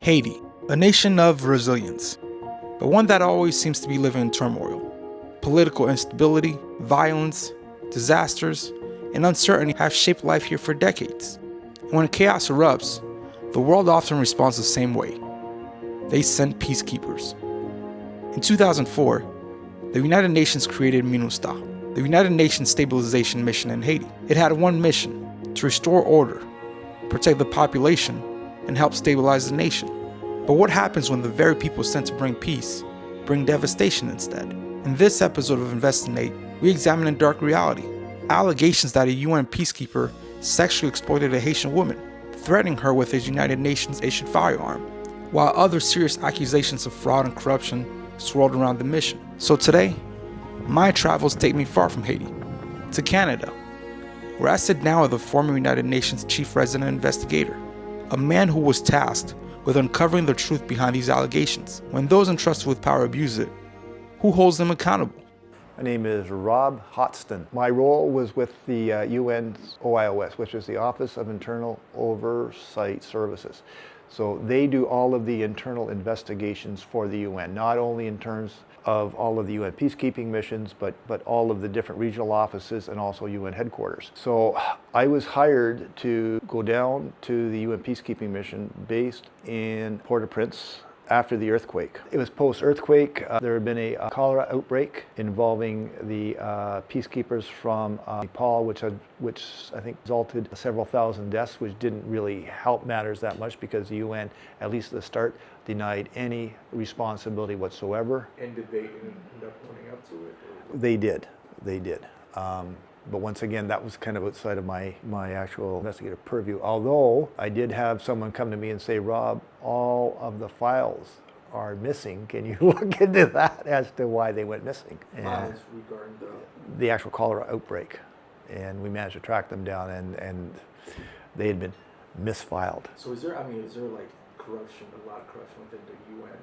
Haiti, a nation of resilience, but one that always seems to be living in turmoil. Political instability, violence, disasters, and uncertainty have shaped life here for decades. And when chaos erupts, the world often responds the same way. They send peacekeepers. In 2004, the United Nations created MINUSTAH, the United Nations Stabilization Mission in Haiti. It had one mission: to restore order, protect the population, and help stabilize the nation. But what happens when the very people sent to bring peace bring devastation instead? In this episode of InvestiNate, we examine a dark reality: allegations that a UN peacekeeper sexually exploited a Haitian woman, threatening her with his United Nations issued firearm, while other serious accusations of fraud and corruption swirled around the mission. So today, my travels take me far from Haiti, to Canada, where I sit down with the former United Nations Chief Resident Investigator, a man who was tasked with uncovering the truth behind these allegations. When those entrusted with power abuse it, who holds them accountable? My name is Rob Hotston. My role was with the UN's OIOS, which is the Office of Internal Oversight Services. So they do all of the internal investigations for the UN, not only in terms of all of the UN peacekeeping missions, but all of the different regional offices and also UN headquarters. So I was hired to go down to the UN peacekeeping mission based in Port-au-Prince after the earthquake. It was post-earthquake. There had been a cholera outbreak involving the peacekeepers from Nepal, which I think resulted in several thousand deaths, which didn't really help matters that much because the UN, at least at the start, denied any responsibility whatsoever. And did they end up owning up to it? They did. But once again, that was kind of outside of my actual investigative purview. Although I did have someone come to me and say, Rob, all of the files are missing. Can you look into that as to why they went missing? Files regarding the actual cholera outbreak. And we managed to track them down, and they had been misfiled. So is there like corruption, a lot of corruption within the UN?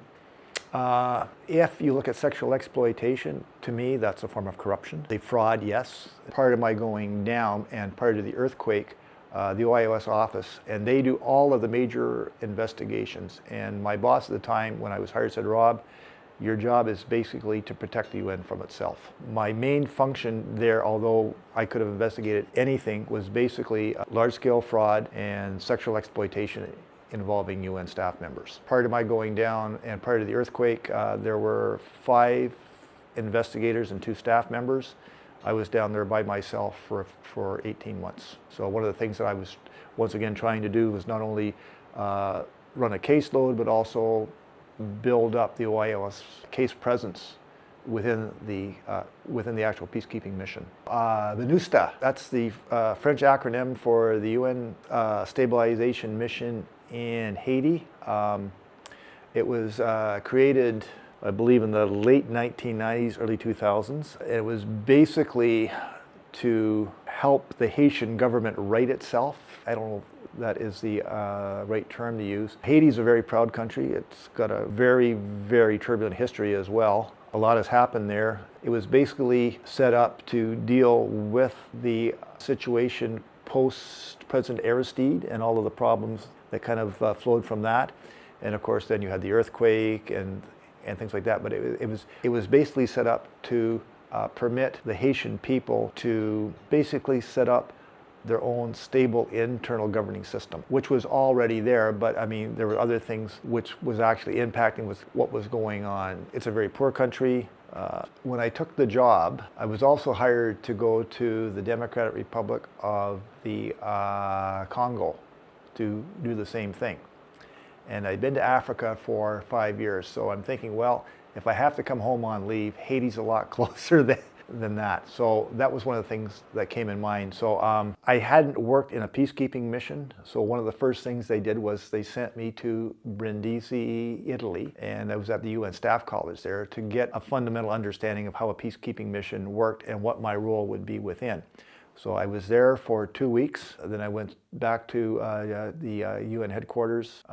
If you look at sexual exploitation, to me, that's a form of corruption. The fraud, yes. Part of my going down and part of the earthquake, the OIOS office, and they do all of the major investigations. And my boss at the time, when I was hired, said, Rob, your job is basically to protect the UN from itself. My main function there, although I could have investigated anything, was basically large-scale fraud and sexual exploitation involving UN staff members. Prior to my going down and prior to the earthquake, there were 5 investigators and 2 staff members. I was down there by myself for 18 months. So one of the things that I was once again trying to do was not only run a caseload, but also build up the OIOS case presence within the actual peacekeeping mission. MINUSTAH, that's the French acronym for the UN Stabilization Mission in Haiti. It was created, I believe, in the late 1990s, early 2000s. It was basically to help the Haitian government right itself. I don't know if that is the right term to use. Haiti's a very proud country. It's got a very, very turbulent history as well. A lot has happened there. It was basically set up to deal with the situation post-President Aristide and all of the problems that kind of flowed from that. And of course, then you had the earthquake and things like that. But it was basically set up to permit the Haitian people to basically set up their own stable internal governing system, which was already there, but I mean, there were other things which was actually impacting with what was going on. It's a very poor country. When I took the job, I was also hired to go to the Democratic Republic of the Congo to do the same thing. And I'd been to Africa for 5 years, so I'm thinking, well, if I have to come home on leave, Haiti's a lot closer than that. So that was one of the things that came in mind. So I hadn't worked in a peacekeeping mission, so one of the first things they did was they sent me to Brindisi, Italy, and I was at the UN Staff College there to get a fundamental understanding of how a peacekeeping mission worked and what my role would be within. So I was there for 2 weeks. Then I went back to the UN headquarters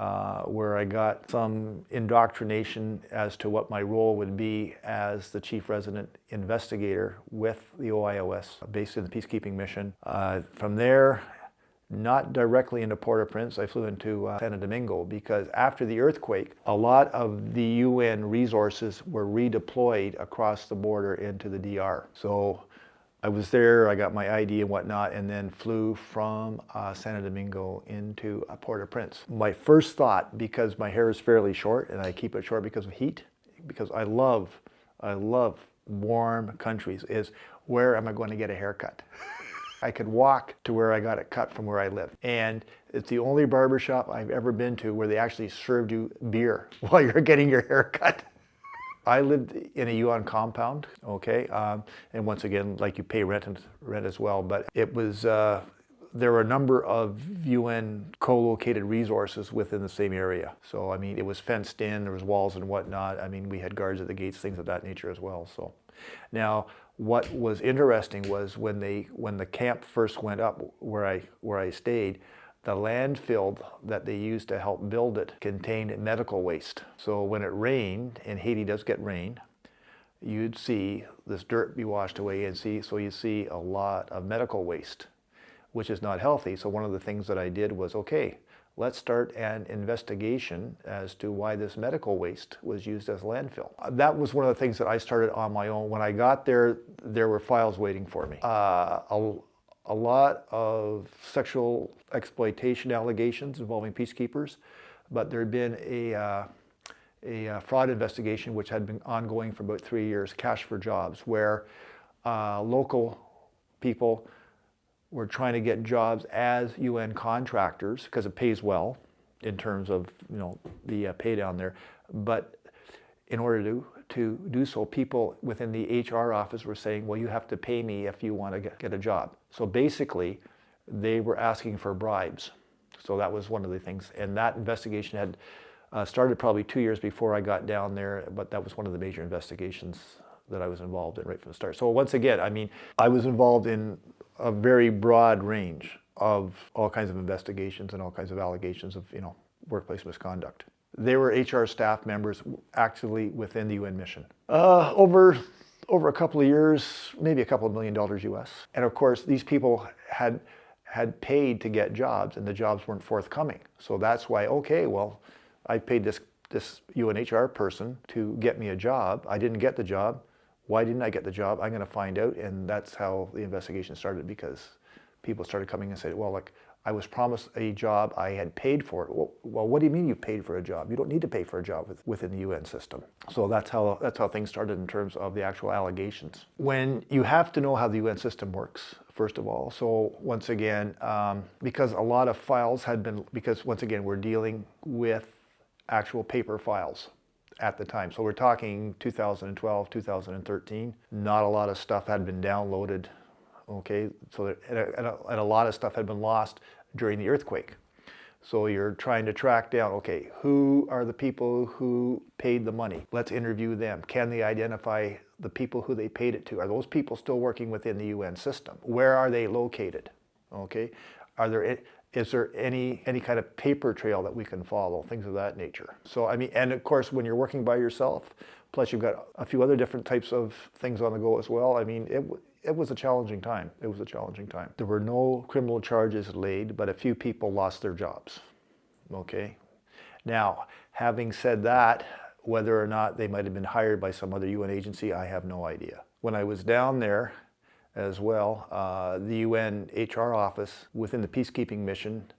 where I got some indoctrination as to what my role would be as the chief resident investigator with the OIOS based in the peacekeeping mission. From there, not directly into Port-au-Prince. I flew into Santo Domingo because after the earthquake, a lot of the UN resources were redeployed across the border into the DR. So I was there, I got my ID and whatnot, and then flew from Santo Domingo into Port-au-Prince. My first thought, because my hair is fairly short and I keep it short because of heat, because I love warm countries, is where am I going to get a haircut? I could walk to where I got it cut from where I live. And it's the only barbershop I've ever been to where they actually served you beer while you're getting your hair cut. I lived in a UN compound, okay, and once again, like you pay rent as well, but it was, there were a number of UN co-located resources within the same area. So, I mean, it was fenced in, there was walls and whatnot. I mean, we had guards at the gates, things of that nature as well. So, now, what was interesting was when the camp first went up where I stayed, the landfill that they used to help build it contained medical waste. So when it rained, and Haiti does get rain, you'd see this dirt be washed away so you see a lot of medical waste, which is not healthy. So one of the things that I did was, okay, let's start an investigation as to why this medical waste was used as landfill. That was one of the things that I started on my own. When I got there, there were files waiting for me. A lot of sexual exploitation allegations involving peacekeepers, but there had been a fraud investigation which had been ongoing for about 3 years, Cash for Jobs, where local people were trying to get jobs as UN contractors because it pays well in terms of the pay down there, but in order to do so, people within the HR office were saying, well, you have to pay me if you want to get a job. So basically, they were asking for bribes. So that was one of the things. And that investigation had started probably 2 years before I got down there, but that was one of the major investigations that I was involved in right from the start. So once again, I mean, I was involved in a very broad range of all kinds of investigations and all kinds of allegations of, workplace misconduct. They were HR staff members actually within the UN mission. Over a couple of years, maybe a couple of $1 million US. And of course, these people had paid to get jobs and the jobs weren't forthcoming. So that's why, okay, well, I paid this UNHR person to get me a job. I didn't get the job. Why didn't I get the job? I'm gonna find out. And that's how the investigation started, because people started coming and said, well, look, I was promised a job, I had paid for it. Well, what do you mean you paid for a job? You don't need to pay for a job within the UN system. So that's how things started in terms of the actual allegations. When you have to know how the UN system works, first of all. So once again, because a lot of files had been, because once again, we're dealing with actual paper files at the time. So we're talking 2012, 2013. Not a lot of stuff had been downloaded. Okay, so and a lot of stuff had been lost during the earthquake. So you're trying to track down, okay, who are the people who paid the money? Let's interview them. Can they identify the people who they paid it to? Are those people still working within the UN system? Where are they located? Okay, is there any kind of paper trail that we can follow? Things of that nature. So I mean, and of course, when you're working by yourself, plus you've got a few other different types of things on the go as well. I mean, it was a challenging time. It was a challenging time. There were no criminal charges laid, but a few people lost their jobs. Okay. Now, having said that, whether or not they might have been hired by some other UN agency, I have no idea. When I was down there as well, the UN HR office within the peacekeeping mission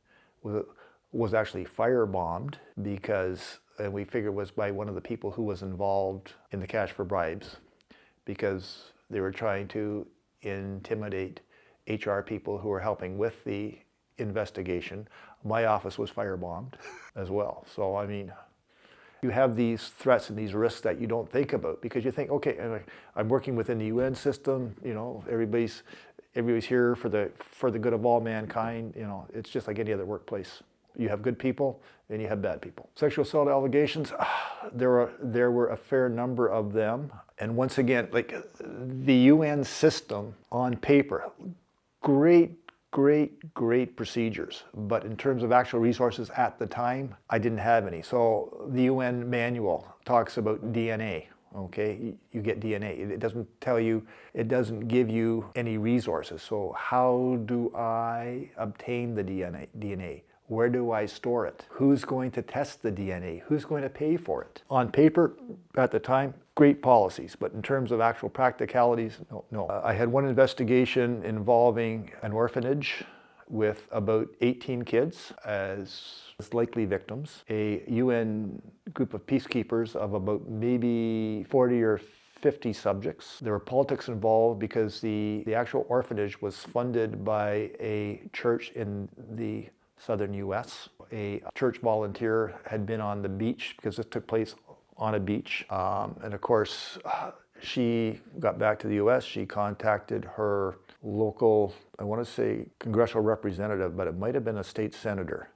was actually firebombed because, and we figured it was by one of the people who was involved in the Cash for Bribes, because they were trying to intimidate HR people who were helping with the investigation. My office was firebombed as well. So I mean, you have these threats and these risks that you don't think about because you think, okay, I'm working within the UN system, everybody's here for the good of all mankind, it's just like any other workplace. You have good people and you have bad people. Sexual assault allegations, there were a fair number of them. And once again, like the UN system on paper, great procedures. But in terms of actual resources at the time, I didn't have any. So the UN manual talks about DNA. okay, you get DNA. It doesn't tell you, it doesn't give you any resources. So how do I obtain the DNA? Where do I store it? Who's going to test the DNA? Who's going to pay for it? On paper, at the time, great policies, but in terms of actual practicalities, no. I had one investigation involving an orphanage with about 18 kids as likely victims, a UN group of peacekeepers of about maybe 40 or 50 subjects. There were politics involved because the actual orphanage was funded by a church in the southern US. A church volunteer had been on the beach because this took place on a beach. And of course, she got back to the US. She contacted her local, I want to say congressional representative, but it might have been a state senator.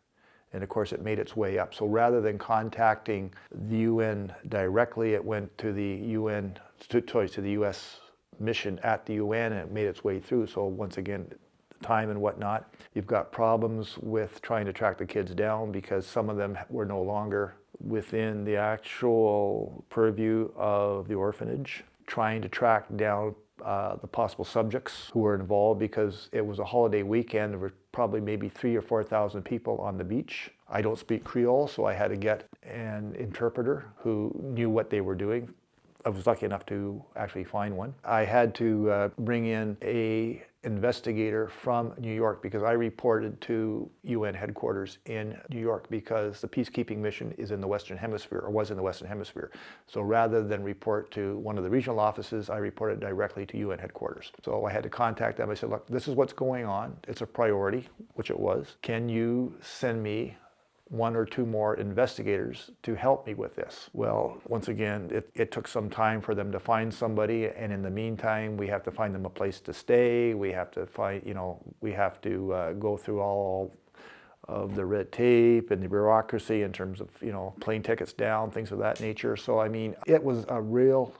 And of course, it made its way up. So rather than contacting the UN directly, it went to the UN, to the US mission at the UN, and it made its way through. So once again, time and whatnot. You've got problems with trying to track the kids down because some of them were no longer within the actual purview of the orphanage. Trying to track down the possible subjects who were involved because it was a holiday weekend. There were probably maybe 3,000 or 4,000 people on the beach. I don't speak Creole, so I had to get an interpreter who knew what they were doing. I was lucky enough to actually find one. I had to bring in an investigator from New York because I reported to UN headquarters in New York because the peacekeeping mission is in the Western Hemisphere, or was in the Western Hemisphere. So rather than report to one of the regional offices, I reported directly to UN headquarters. So I had to contact them. I said, look, this is what's going on. It's a priority, which it was. Can you send me one or two more investigators to help me with this? Well, once again, it took some time for them to find somebody, and in the meantime, we have to find them a place to stay. We have to find, we have to go through all of the red tape and the bureaucracy in terms of, plane tickets down, things of that nature. So, I mean, it was a real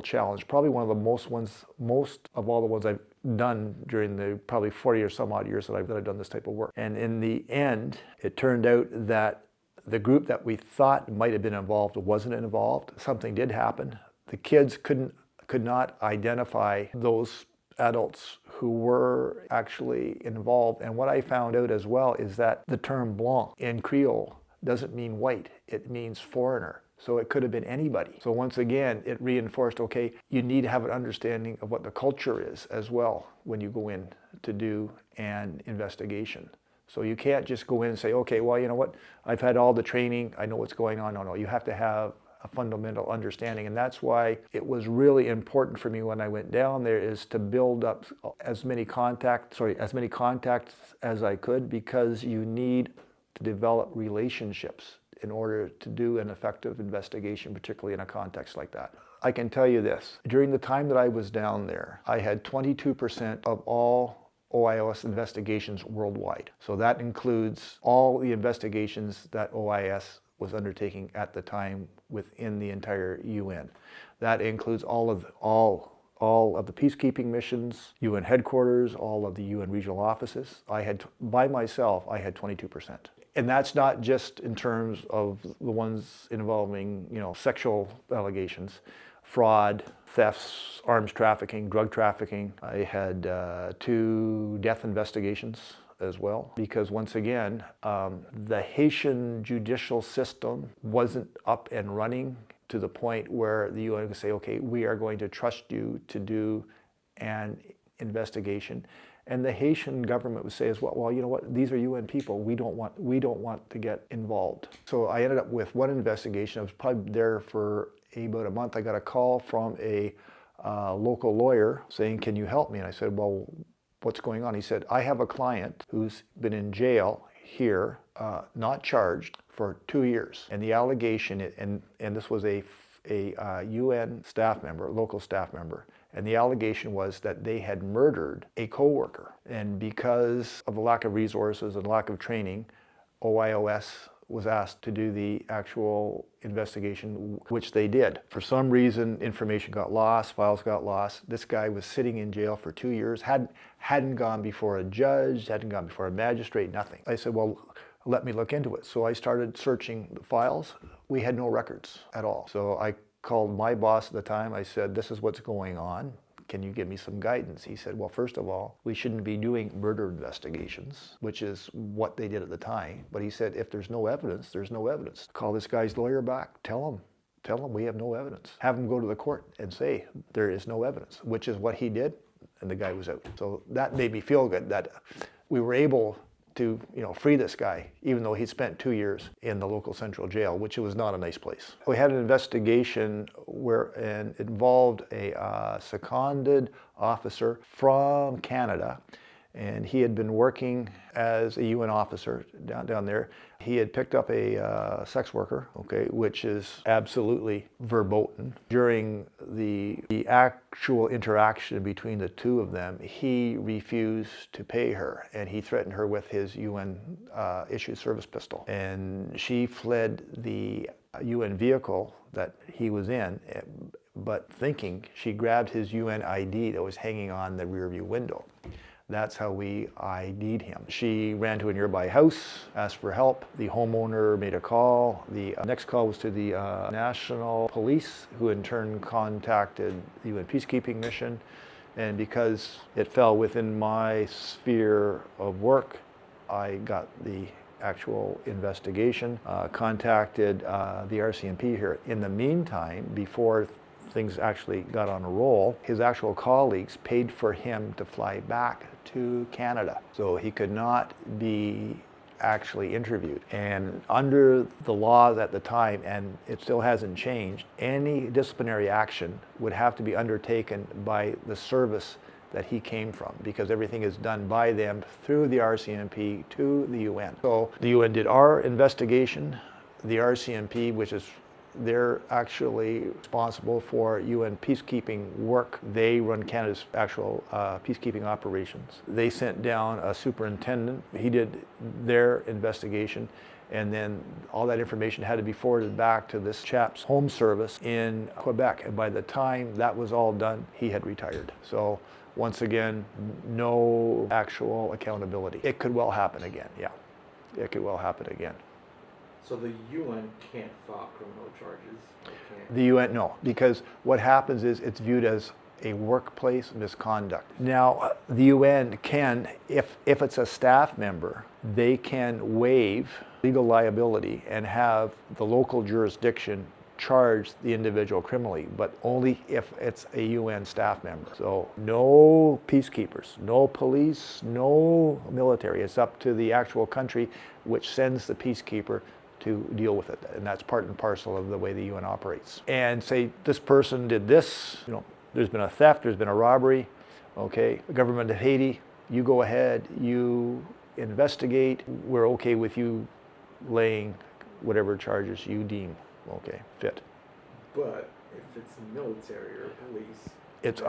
challenge. Probably one of the most of all the ones I've done during the probably 40 or some odd years that I've done this type of work. And in the end, it turned out that the group that we thought might have been involved wasn't involved. Something did happen. The kids could not identify those adults who were actually involved. And what I found out as well is that the term blanc in Creole doesn't mean white, it means foreigner. So it could have been anybody. So once again, it reinforced, okay, you need to have an understanding of what the culture is as well when you go in to do an investigation. So you can't just go in and say, okay, well, you know what, I've had all the training, I know what's going on. No, you have to have a fundamental understanding. And that's why it was really important for me when I went down there is to build up as many contacts as I could, because you need to develop relationships in order to do an effective investigation, particularly in a context like that. I can tell you this, during the time that I was down there, I had 22% of all OIS investigations worldwide. So that includes all the investigations that OIS was undertaking at the time within the entire UN. That includes all of the peacekeeping missions, UN headquarters, all of the UN regional offices. By myself, I had 22%. And that's not just in terms of the ones involving, sexual allegations, fraud, thefts, arms trafficking, drug trafficking. I had 2 death investigations as well, because once again, the Haitian judicial system wasn't up and running to the point where the UN could say, okay, we are going to trust you to do an investigation. And the Haitian government would say as well, you know what, these are UN people, we don't want to get involved. So I ended up with one investigation. I was probably there for about a month. I got a call from a local lawyer saying, can you help me? And I said, well, what's going on? He said, I have a client who's been in jail here, not charged, for 2 years. And the allegation, and this was a UN staff member, local staff member, and the allegation was that they had murdered a coworker. And because of the lack of resources and lack of training, OIOS was asked to do the actual investigation, which they did. For some reason, information got lost, files got lost. This guy was sitting in jail for 2 years, hadn't gone before a judge, hadn't gone before a magistrate, nothing. I said, well, let me look into it. So I started searching the files. We had no records at all. So I called my boss at the time. I said, this is what's going on. Can you give me some guidance? He said, well, first of all, we shouldn't be doing murder investigations, which is what they did at the time. But he said, if there's no evidence, there's no evidence. Call this guy's lawyer back, tell him we have no evidence. Have him go to the court and say there is no evidence, which is what he did, and the guy was out. So that made me feel good that we were able to free this guy, even though he'd spent 2 years in the local central jail, which was not a nice place. We had an investigation and it involved a seconded officer from Canada, and he had been working as a UN officer down there. He had picked up a sex worker, which is absolutely verboten. During the actual interaction between the two of them, he refused to pay her, and he threatened her with his UN issued service pistol. And she fled the UN vehicle that he was in, but thinking she grabbed his UN ID that was hanging on the rearview window. That's how we ID'd him. She ran to a nearby house, asked for help. The homeowner made a call. The next call was to the national police, who in turn contacted the UN peacekeeping mission. And because it fell within my sphere of work, I got the actual investigation, contacted the RCMP here. In the meantime, before things actually got on a roll, his actual colleagues paid for him to fly back to Canada. So he could not be actually interviewed. And under the laws at the time, and it still hasn't changed, any disciplinary action would have to be undertaken by the service that he came from, because everything is done by them through the RCMP to the UN. So the UN did our investigation. The RCMP, which is they're actually responsible for UN peacekeeping work. They run Canada's actual peacekeeping operations. They sent down a superintendent. He did their investigation, and then all that information had to be forwarded back to this chap's home service in Quebec. And by the time that was all done, he had retired. So once again, no actual accountability. It could well happen again, yeah. It could well happen again. So the UN can't file criminal charges? The UN, no, because what happens is it's viewed as a workplace misconduct. Now, the UN can, if it's a staff member, they can waive legal liability and have the local jurisdiction charge the individual criminally, but only if it's a UN staff member. So no peacekeepers, no police, no military. It's up to the actual country which sends the peacekeeper to deal with it. And that's part and parcel of the way the UN operates. And say this person did this, there's been a theft, there's been a robbery, the government of Haiti, you go ahead, you investigate, we're okay with you laying whatever charges you deem fit. But if it's military or police, it's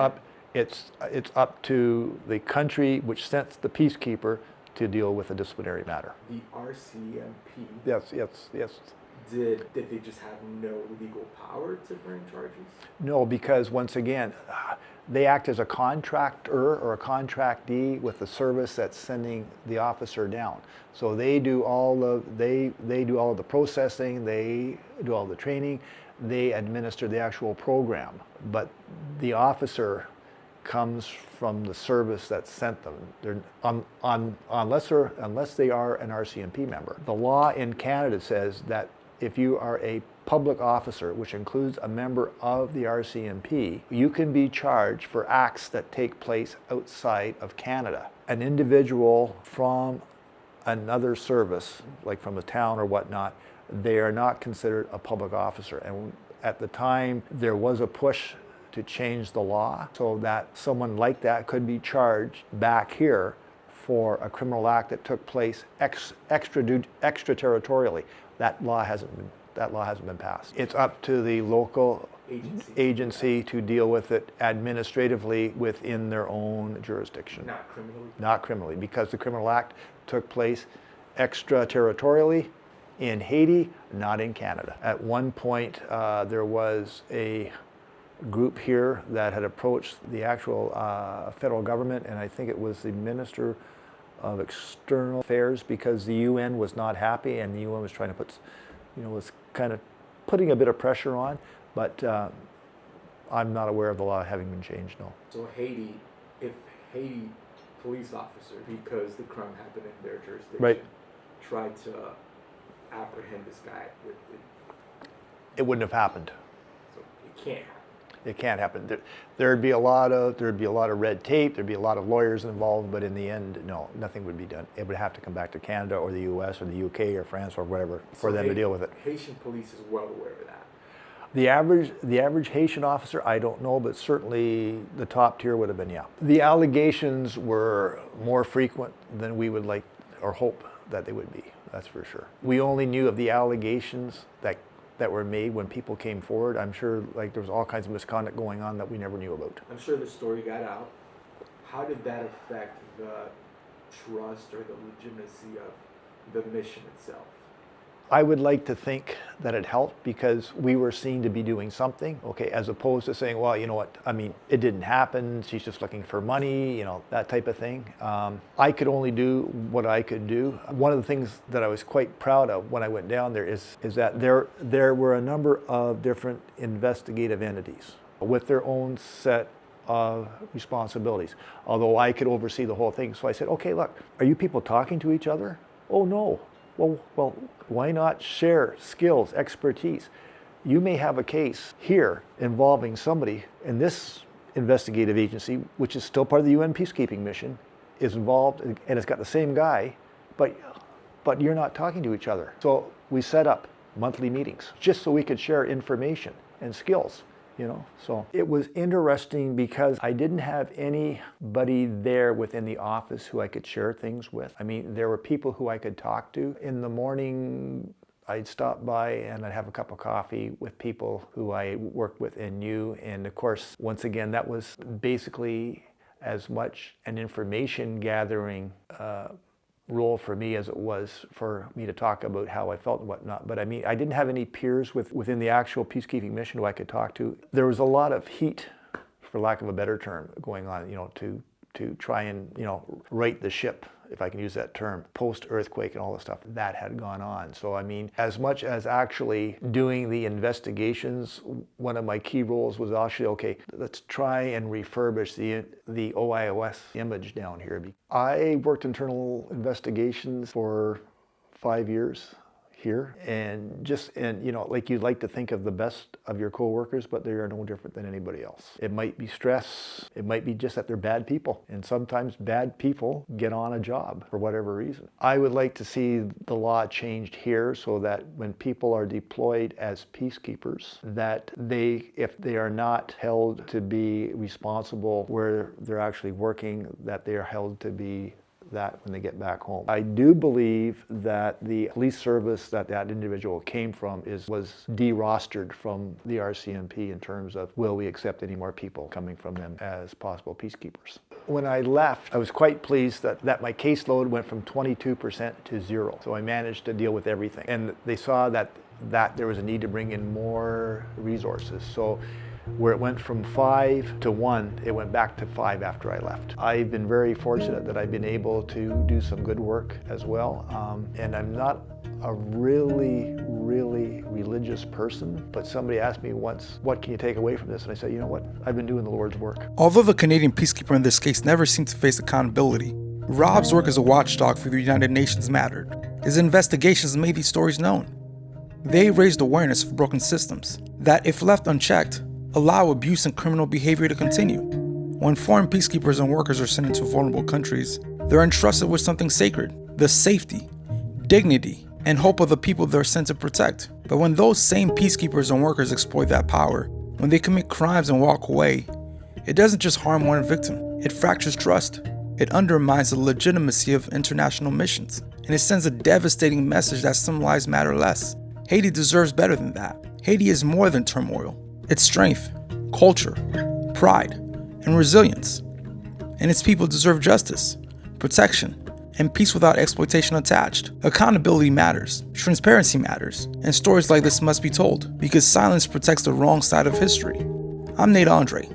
up to the country which sends the peacekeeper to deal with a disciplinary matter. The RCMP. Yes. Did they just have no legal power to bring charges? No, because once again, they act as a contractor or a contractee with the service that's sending the officer down. So they do all of the processing, they do all the training, they administer the actual program. But the officer comes from the service that sent them. They're unless they are an RCMP member. The law in Canada says that if you are a public officer, which includes a member of the RCMP, you can be charged for acts that take place outside of Canada. An individual from another service, like from a town or whatnot, they are not considered a public officer. And at the time, there was a push to change the law so that someone like that could be charged back here for a criminal act that took place extraterritorially. That law hasn't been passed. It's up to the local agency to deal with it administratively within their own jurisdiction. Not criminally? Not criminally, because the criminal act took place extraterritorially in Haiti, not in Canada. At one point, there was a group here that had approached the actual federal government, and I think it was the Minister of External Affairs, because the UN was not happy, and the UN was trying to put, was kind of putting a bit of pressure on. But I'm not aware of the law having been changed, no. So Haiti, if Haiti police officer, because the crime happened in their jurisdiction, Right. tried to apprehend this guy, It wouldn't have happened. so it can't happen. It can't happen. There'd be a lot of red tape. There'd be a lot of lawyers involved. But in the end, no, nothing would be done. It would have to come back to Canada or the U.S. or the U.K. or France or whatever for them to deal with it. Haitian police is well aware of that. The average Haitian officer, I don't know, but certainly the top tier would have been, yeah. The allegations were more frequent than we would like or hope that they would be. That's for sure. We only knew of the allegations that were made when people came forward. I'm sure like there was all kinds of misconduct going on that we never knew about. I'm sure the story got out. How did that affect the trust or the legitimacy of the mission itself? I would like to think that it helped because we were seen to be doing something, okay, as opposed to saying, well, you know what, I mean, it didn't happen, she's just looking for money, you know, that type of thing. I could only do what I could do. One of the things that I was quite proud of when I went down there is that there were a number of different investigative entities with their own set of responsibilities, although I could oversee the whole thing. So I said, okay, look, are you people talking to each other? Oh, no. Well, why not share skills, expertise? You may have a case here involving somebody in this investigative agency, which is still part of the UN peacekeeping mission, is involved, and it's got the same guy, but you're not talking to each other. So we set up monthly meetings just so we could share information and skills. You know, so it was interesting because I didn't have anybody there within the office who I could share things with. I mean, there were people who I could talk to. In the morning, I'd stop by and I'd have a cup of coffee with people who I worked with and knew. And of course, once again, that was basically as much an information gathering role for me as it was for me to talk about how I felt and whatnot. But I mean, I didn't have any peers within the actual peacekeeping mission who I could talk to. There was a lot of heat, for lack of a better term, going on, you know, to try and, you know, right the ship, if I can use that term, post-earthquake and all the stuff that had gone on. So I mean, as much as actually doing the investigations, one of my key roles was actually, okay, let's try and refurbish the OIOS image down here. I worked internal investigations for 5 years here, and you know, like you'd like to think of the best of your co-workers, but they are no different than anybody else. It might be stress, it might be just that they're bad people, and sometimes bad people get on a job for whatever reason. I would like to see the law changed here so that when people are deployed as peacekeepers, that if they are not held to be responsible where they're actually working, that they are held to be that when they get back home. I do believe that the police service that individual came from was de-rostered from the RCMP in terms of will we accept any more people coming from them as possible peacekeepers. When I left, I was quite pleased that my caseload went from 22% to 0. So I managed to deal with everything. And they saw that there was a need to bring in more resources. So where it went from 5 to 1, it went back to 5 after I left. I've been very fortunate that I've been able to do some good work as well. And I'm not a really religious person, but somebody asked me once, what can you take away from this? And I said, you know what? I've been doing the Lord's work. Although the Canadian peacekeeper in this case never seemed to face accountability, Rob's work as a watchdog for the United Nations mattered. His investigations made these stories known. They raised awareness of broken systems that, if left unchecked, allow abuse and criminal behavior to continue. When foreign peacekeepers and workers are sent into vulnerable countries, they're entrusted with something sacred: the safety, dignity, and hope of the people they're sent to protect. But when those same peacekeepers and workers exploit that power, when they commit crimes and walk away, it doesn't just harm one victim, it fractures trust. It undermines the legitimacy of international missions, and it sends a devastating message that some lives matter less. Haiti deserves better than that. Haiti is more than turmoil. It's strength, culture, pride, and resilience. And its people deserve justice, protection, and peace without exploitation attached. Accountability matters, transparency matters, and stories like this must be told, because silence protects the wrong side of history. I'm Nate Andre.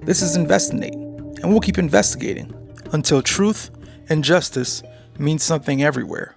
This is InvestiNate, and we'll keep investigating until truth and justice mean something everywhere.